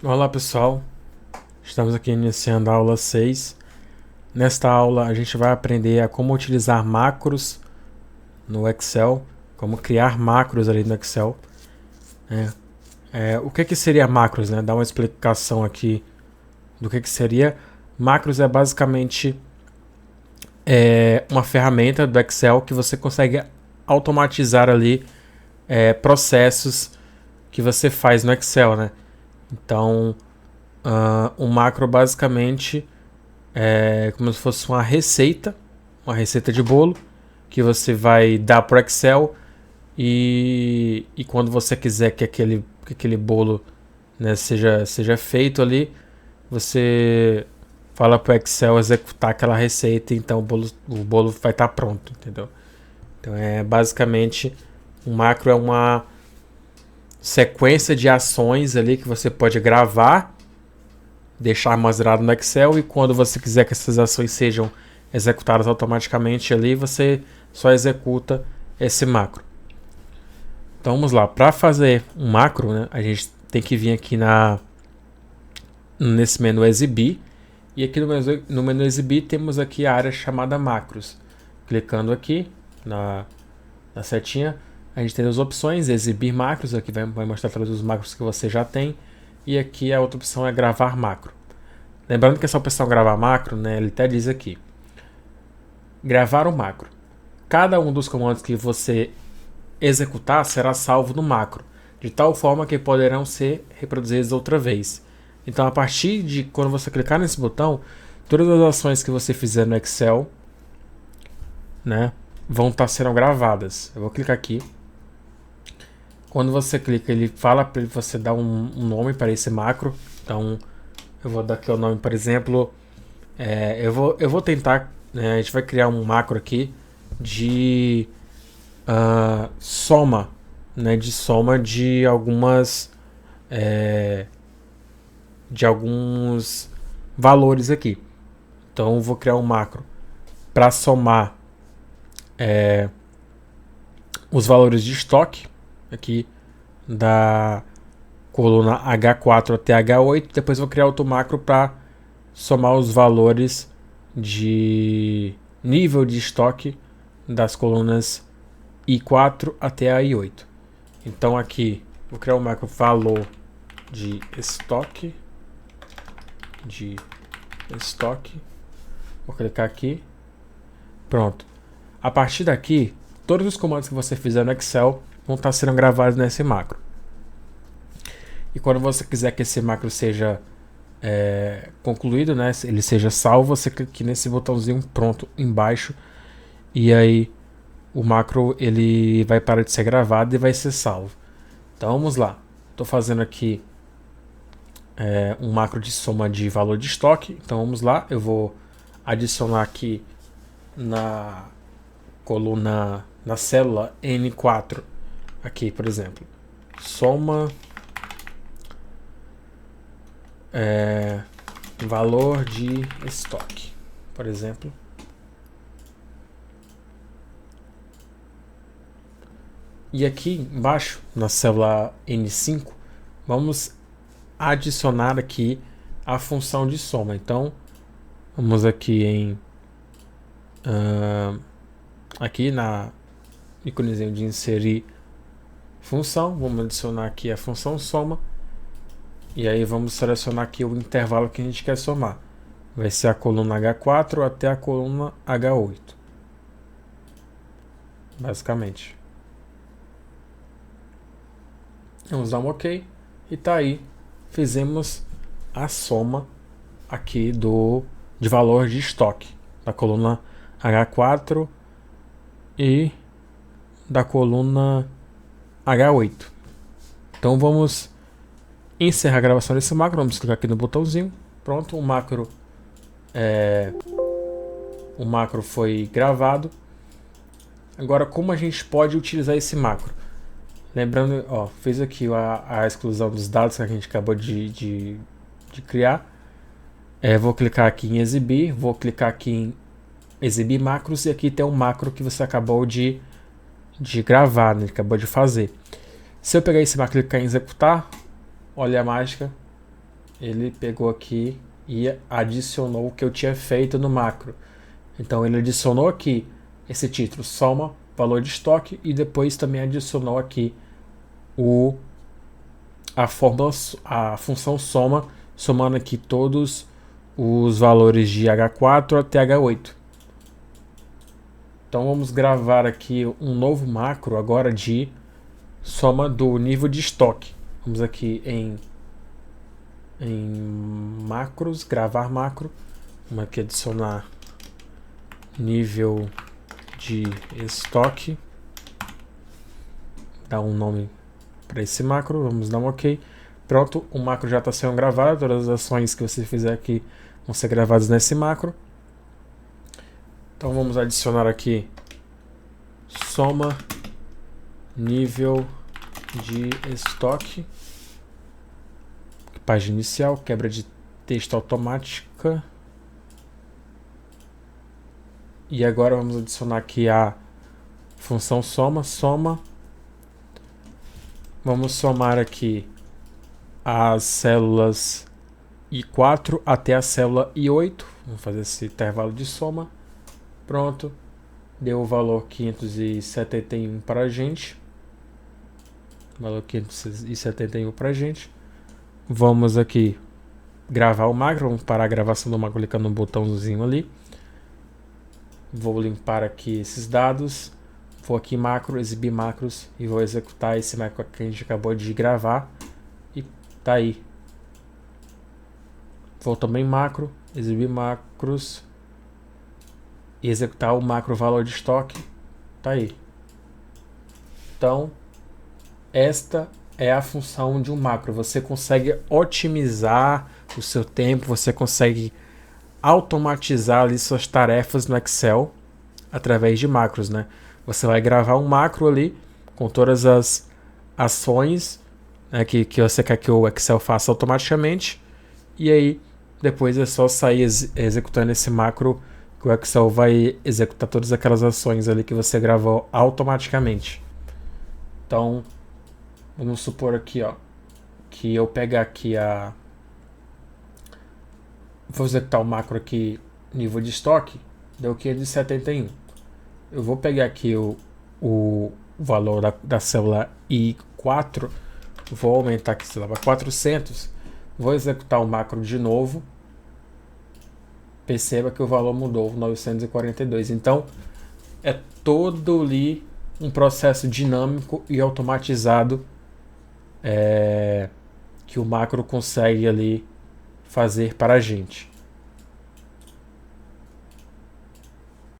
Olá pessoal, estamos aqui iniciando a aula 6. Nesta aula a gente vai aprender a como utilizar macros no Excel, como criar macros ali no Excel. O que seria macros, né? Dar uma explicação aqui do que seria. Macros é basicamente uma ferramenta do Excel que você consegue automatizar ali processos que você faz no Excel, né? Então, um macro basicamente é como se fosse uma receita de bolo que você vai dar para o Excel e quando você quiser que aquele bolo, né, seja feito ali, você fala para o Excel executar aquela receita, então o bolo vai estar pronto, entendeu? Então basicamente um macro é uma sequência de ações ali que você pode gravar, deixar armazenado no Excel, e quando você quiser que essas ações sejam executadas automaticamente ali, você só executa esse macro. Então vamos lá, para fazer um macro, né, a gente tem que vir aqui nesse menu exibir, e aqui no menu exibir temos aqui a área chamada macros. Clicando aqui na setinha, a gente tem as opções, exibir macros, aqui vai mostrar todos os macros que você já tem, e aqui a outra opção é gravar macro. Lembrando que essa opção gravar macro, né, ele até diz aqui, gravar um macro. Cada um dos comandos que você executar será salvo no macro, de tal forma que poderão ser reproduzidos outra vez. Então, a partir de quando você clicar nesse botão, todas as ações que você fizer no Excel, né, serão gravadas. Eu vou clicar aqui. Quando você clica, ele fala para você dar um nome para esse macro. Então, eu vou dar aqui o nome, por exemplo, eu vou tentar, né, a gente vai criar um macro aqui de soma, né, de soma de alguns valores aqui. Então, eu vou criar um macro para somar os valores de estoque aqui da coluna H4 até H8. Depois vou criar outro macro para somar os valores de nível de estoque das colunas I4 até a I8. Então aqui vou criar um macro valor de estoque. Vou clicar aqui. Pronto. A partir daqui, todos os comandos que você fizer no Excel vão estar sendo gravados nesse macro. E quando você quiser que esse macro seja concluído, né, ele seja salvo, você clica aqui nesse botãozinho pronto embaixo, e aí o macro ele vai parar de ser gravado e vai ser salvo. Então vamos lá. Estou fazendo aqui um macro de soma de valor de estoque. Então vamos lá. Eu vou adicionar aqui na coluna, na célula N4, aqui por exemplo, soma valor de estoque, por exemplo. E aqui embaixo, na célula N5, vamos adicionar aqui a função de soma. Então, vamos aqui em aqui na íconezinho de inserir função, vamos adicionar aqui a função soma, e aí vamos selecionar aqui o intervalo que a gente quer somar. Vai ser a coluna H4 até a coluna H8, basicamente. Vamos dar um OK, e tá aí, fizemos a soma aqui de valor de estoque da coluna H4 e da coluna H8. Então vamos encerrar a gravação desse macro. Vamos clicar aqui no botãozinho. Pronto, o macro foi gravado. Agora, como a gente pode utilizar esse macro? Lembrando, fiz aqui a exclusão dos dados que a gente acabou de criar. Vou clicar aqui em exibir, vou clicar aqui em exibir macros, e aqui tem um macro que você acabou de gravar, né? Acabou de fazer. Se eu pegar esse macro e clicar em executar, olha a mágica, ele pegou aqui e adicionou o que eu tinha feito no macro. Então ele adicionou aqui esse título, soma, valor de estoque, e depois também adicionou aqui a função soma, somando aqui todos os valores de H4 até H8. Então vamos gravar aqui um novo macro agora de soma do nível de estoque. Vamos aqui em macros, gravar macro. Vamos aqui adicionar nível de estoque. Dar um nome para esse macro. Vamos dar um OK. Pronto, o macro já está sendo gravado. Todas as ações que você fizer aqui vão ser gravadas nesse macro. Então vamos adicionar aqui soma nível de estoque. Página inicial, quebra de texto automática. E agora vamos adicionar aqui a função soma. Vamos somar aqui as células I4 até a célula I8. Vamos fazer esse intervalo de soma. Pronto. Deu o valor 571 para a gente. Valor 571 para a gente. Vamos aqui gravar o macro. Vamos parar a gravação do macro clicando no botãozinho ali. Vou limpar aqui esses dados. Vou aqui em macro, exibir macros e vou executar esse macro que a gente acabou de gravar. E tá aí. Vou também em macro, exibir macros e executar o macro valor de estoque. Tá aí. Então, esta é a função de um macro. Você consegue otimizar o seu tempo, você consegue automatizar ali suas tarefas no Excel através de macros, né? Você vai gravar um macro ali com todas as ações, né, que você quer que o Excel faça automaticamente, e aí depois é só sair executando esse macro que o Excel vai executar todas aquelas ações ali que você gravou automaticamente. Então, vamos supor aqui, ó, que eu pegar aqui vou executar o macro aqui, nível de estoque, deu 571. Eu vou pegar aqui o valor da célula I4, vou aumentar aqui, sei lá, para 400, vou executar o macro de novo, perceba que o valor mudou, 942. Então, é todo ali um processo dinâmico e automatizado que o macro consegue ali fazer para a gente.